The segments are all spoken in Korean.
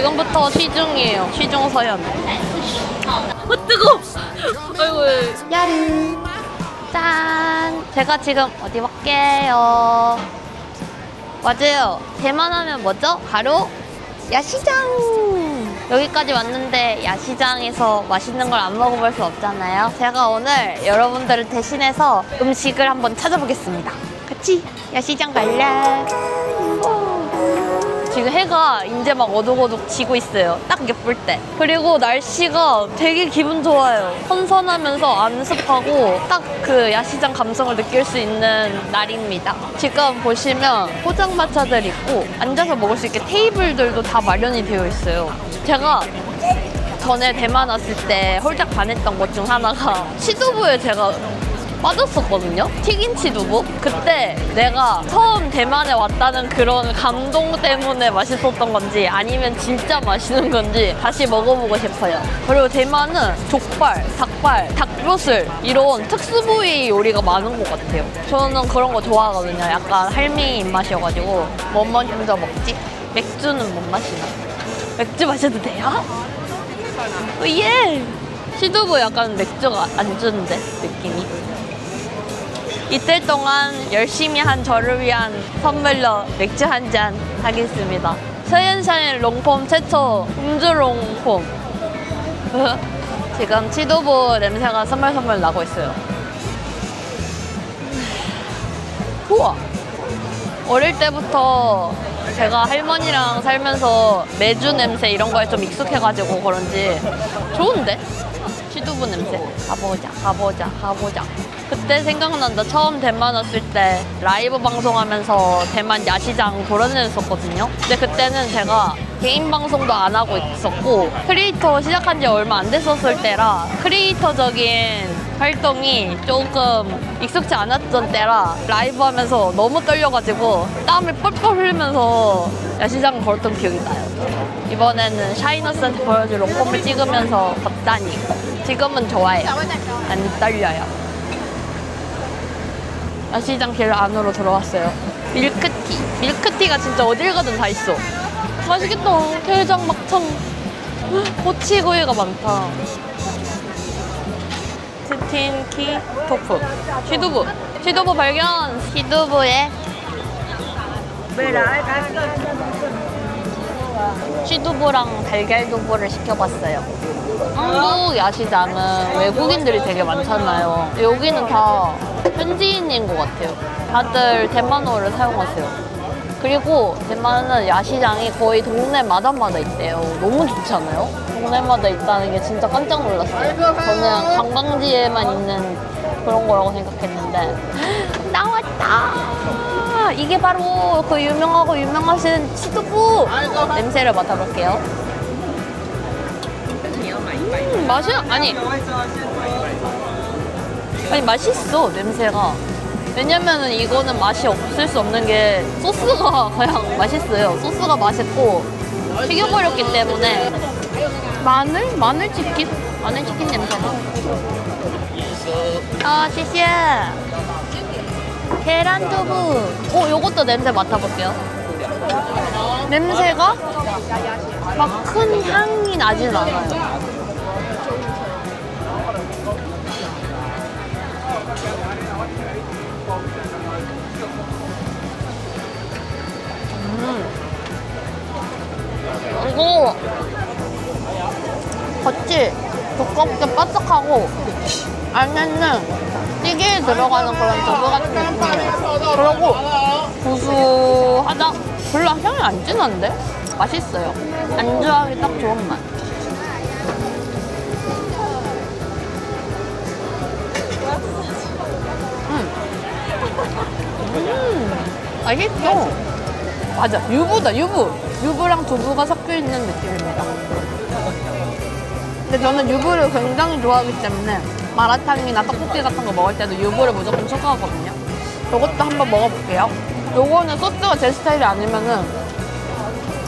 지금부터 시중이에요. 시중 서현. 뜨거! 아이고. 야르. 짠. 제가 지금 어디 갈게요? 맞아요. 대만 하면 뭐죠? 바로 야시장. 여기까지 왔는데 야시장에서 맛있는 걸 안 먹어볼 수 없잖아요. 제가 오늘 여러분들을 대신해서 음식을 한번 찾아보겠습니다. 같이 야시장 갈래? 지금 해가 이제 막 어둑어둑 지고 있어요. 딱 예쁠 때. 그리고 날씨가 되게 기분 좋아요. 선선하면서 안 습하고 딱 그 야시장 감성을 느낄 수 있는 날입니다. 지금 보시면 포장마차들 있고 앉아서 먹을 수 있게 테이블들도 다 마련이 되어 있어요. 제가 전에 대만 왔을 때 홀짝 반했던 것 중 하나가 치두부에 제가 빠졌었거든요. 튀긴 치두부. 그때 내가 처음 대만에 왔다는 그런 감동 때문에 맛있었던 건지 아니면 진짜 맛있는 건지 다시 먹어보고 싶어요. 그리고 대만은 족발, 닭발, 닭뼈슬 이런 특수 부위 요리가 많은 것 같아요. 저는 그런 거 좋아하거든요. 약간 할미 입맛이어가지고 뭐 먼저 먹지? 맥주는 뭔 맛이나? 맥주 마셔도 돼요? 예! 시두부 약간 맥주가 안 주는데 느낌이. 이틀 동안 열심히 한 저를 위한 선물로 맥주 한 잔 하겠습니다. 서현샤인 롱폼 최초 음주 롱폼. 지금 치두부 냄새가 선멀선멀 나고 있어요. 우와! 어릴 때부터 제가 할머니랑 살면서 매주 냄새 이런 거에 좀 익숙해가지고 그런지 좋은데? 치두부 냄새. 가보자. 그때 생각난다. 처음 대만 왔을 때 라이브 방송하면서 대만 야시장 돌아다녔었거든요. 근데 그때는 제가 개인 방송도 안 하고 있었고 크리에이터 시작한 지 얼마 안 됐었을 때라 크리에이터적인 활동이 조금 익숙치 않았던 때라 라이브 하면서 너무 떨려가지고 땀을 뻘뻘 흘리면서 야시장 걸었던 기억이 나요. 이번에는 샤이너스한테 보여줄 롱폼을 찍으면서 걷다니 지금은 좋아요. 안 떨려요. 야시장 길 안으로 들어왔어요. 밀크티. 밀크티가 진짜 어딜 가든 다 있어. 맛있겠다. 게장, 막창. 꼬치구이가 많다. 스틴키 토프. 시두부. 시두부 발견. 시두부에 시두부랑 달걀두부를 시켜봤어요. 한국 야시장은 외국인들이 되게 많잖아요. 여기는 다 현지인인 것 같아요. 다들 대만어를 사용하세요. 그리고 대만은 야시장이 거의 동네마다마다 있대요. 너무 좋지 않아요? 동네마다 있다는 게 진짜 깜짝 놀랐어요. 저는 관광지에만 있는 그런 거라고 생각했는데 나왔다! 이게 바로 그 유명하고 유명하신 치두부! 냄새를 맡아볼게요. 맛이 아니 맛있어 냄새가. 왜냐면은 이거는 맛이 없을 수 없는 게 소스가 그냥 맛있어요. 소스가 맛있고 튀겨버렸기 때문에 마늘치킨 냄새나. 시시해. 계란두부. 요것도 냄새 맡아볼게요. 냄새가 막 큰 향이 나진 않아요. 이거 겉이 두껍게 바삭하고 안에는 찌개에 들어가는 그런 두부 같은 느낌이에요. 그리고 구수하다. 별로 향이 안 진한데? 맛있어요. 안주하기 딱 좋은 맛. 맛있어. 맞아, 유부다, 유부. 유부랑 두부가 섞여있는 느낌입니다. 근데 저는 유부를 굉장히 좋아하기 때문에 마라탕이나 떡볶이 같은 거 먹을 때도 유부를 무조건 추가하거든요. 이것도 한번 먹어볼게요. 요거는 소스가 제 스타일이 아니면은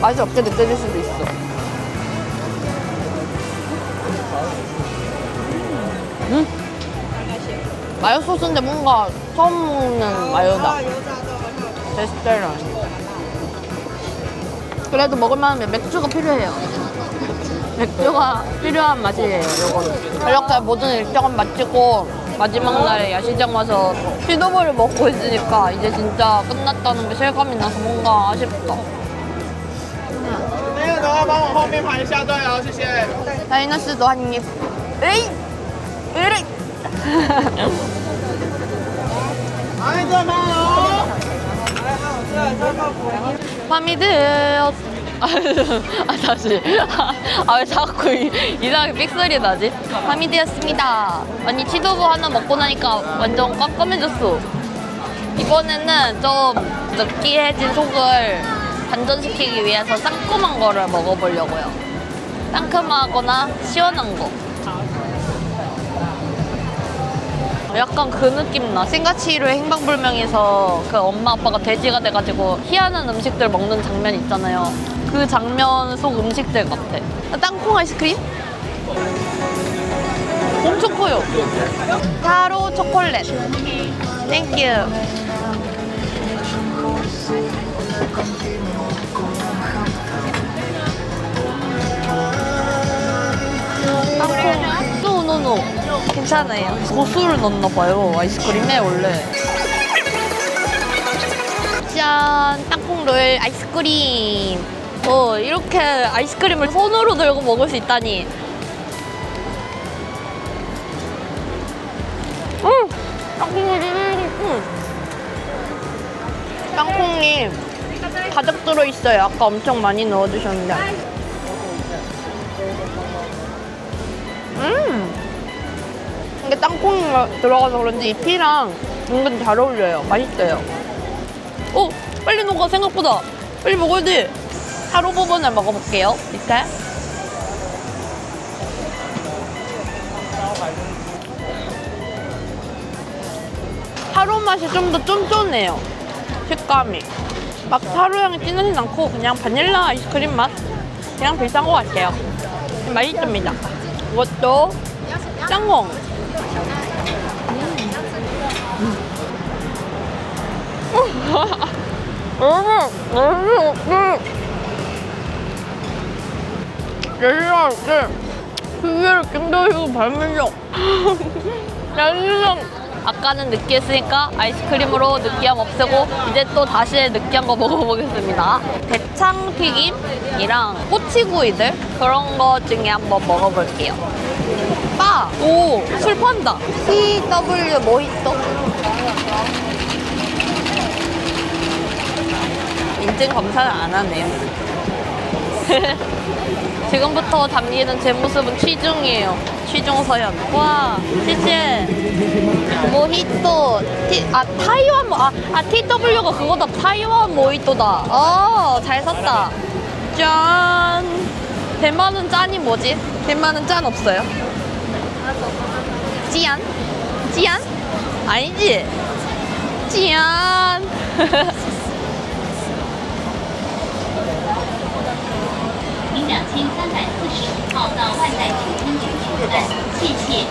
맛이 없게 느껴질 수도 있어. 마요 소스인데 뭔가 처음 먹는 마요다. 제 스타일은 아니야. 그래도 먹을만하면 맥주가 필요해요. 맥주가 필요한 맛이에요, 요거는. 이렇게 모든 일정은 마치고 마지막 날에 야시장 와서 피도볼을 먹고 있으니까 이제 진짜 끝났다는 게 실감이 나서 뭔가 아쉽다. 那个的话，帮我后面排一下队哦，谢谢。 다이너스도 한 입. 에이! 에이! 哎，这帮哦。 밤이 되었. 다시. 왜 자꾸 이상하게 삑소리 나지? 밤이 되었습니다. 아니, 치도부 하나 먹고 나니까 완전 깜깜해졌어. 이번에는 좀 느끼해진 속을 반전시키기 위해서 상큼한 거를 먹어보려고요. 상큼하거나 시원한 거. 약간 그 느낌 나. 생가치히로의 행방불명에서 그 엄마 아빠가 돼지가 돼가지고 희한한 음식들 먹는 장면 있잖아요. 그 장면 속 음식들 같아. 땅콩 아이스크림? 엄청 커요. 타로 초콜릿. 땡큐. 땅콩. 노노노. 괜찮아요. 고수를 넣나봐요. 아이스크림에 원래. 짠! 땅콩롤 아이스크림. 이렇게 아이스크림을 손으로 들고 먹을 수 있다니. 땅콩이 가득 들어있어요. 아까 엄청 많이 넣어주셨는데. 이게 땅콩이 들어가서 그런지 이 피랑 은근 잘 어울려요. 맛있어요. 빨리 녹아. 생각보다. 빨리 먹어야 돼. 하루 부분을 먹어볼게요. 밑에. 타로 맛이 좀 더 쫀쫀해요. 식감이. 막 타로 향이 진하진 않고 그냥 바닐라 아이스크림 맛? 그냥 비슷한 것 같아요. 맛있습니다. 이것도 짱공. 야시장 그게를 굉장히 발면적. 야시장 아까는 느끼했으니까 아이스크림으로 느끼함 없애고 이제 또 다시 느끼한 거 먹어보겠습니다. 대창튀김이랑 꼬치구이들 그런 거 중에 한번 먹어볼게요. 바! 오! 술 판다. TW 모히또. 인증 검사를 안 하네요. 지금부터 담기는 제 모습은 취중이에요. 취중 서현. 와, 시시해. 모히또. 타이완 TW가 그거다. 타이완 모히또다. 잘 샀다. 짠. 대만은 짠이 뭐지? 대만은 짠 없어요. 찌안? 찌안? 아니지? 찌안. 2345号到万代酒厅酒店站，谢谢。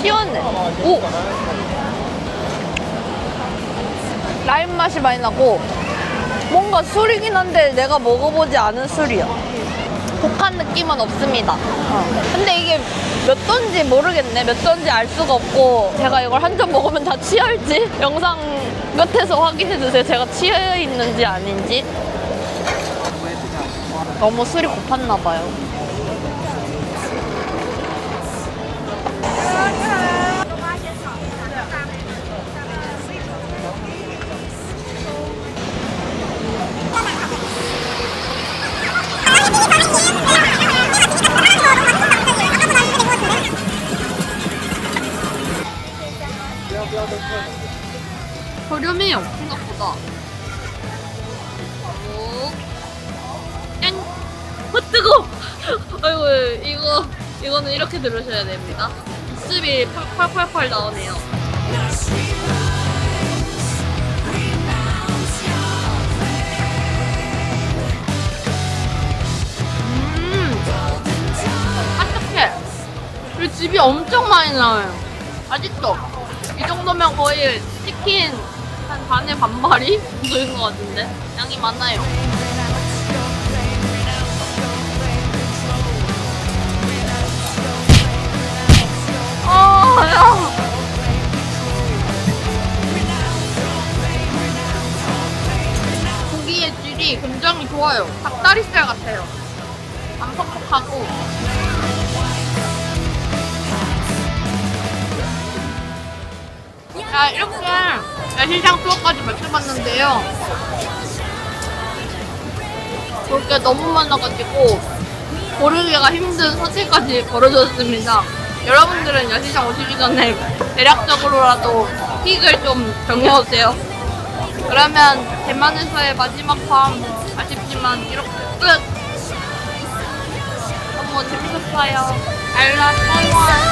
시원해. 오! 라임 맛이 많이 나고 뭔가 술이긴 한데 내가 먹어보지 않은 술이야. 독한 느낌은 없습니다. 근데 이게 몇 도인지 모르겠네. 몇 도인지 알 수가 없고 제가 이걸 한 잔 먹으면 다 취할지 영상 끝에서 확인해주세요. 제가 취해 있는지 아닌지. 너무 술이 고팠나봐요. 저렴해요, 생각보다. 땡! 뜨거! 아이고, 이거는 이렇게 들으셔야 됩니다. 입술이 펄펄펄 나오네요. 바삭해. 그리고 즙이 엄청 많이 나와요. 맛있어. 이 정도면 거의 치킨 한 반에 반마리 정도인 것 같은데 양이 많아요. 고기의 질이 굉장히 좋아요. 닭다리살 같아요. 안 퍽퍽하고. 자, 이렇게 야시장 투어까지 마쳐봤는데요. 볼 게 너무 많아가지고 고르기가 힘든 사태까지 벌어졌습니다. 여러분들은 야시장 오시기 전에 대략적으로라도 픽을 좀 정해오세요. 그러면 대만에서의 마지막 밤 아쉽지만 이렇게 끝! 너무 재밌었어요. I love Taiwan.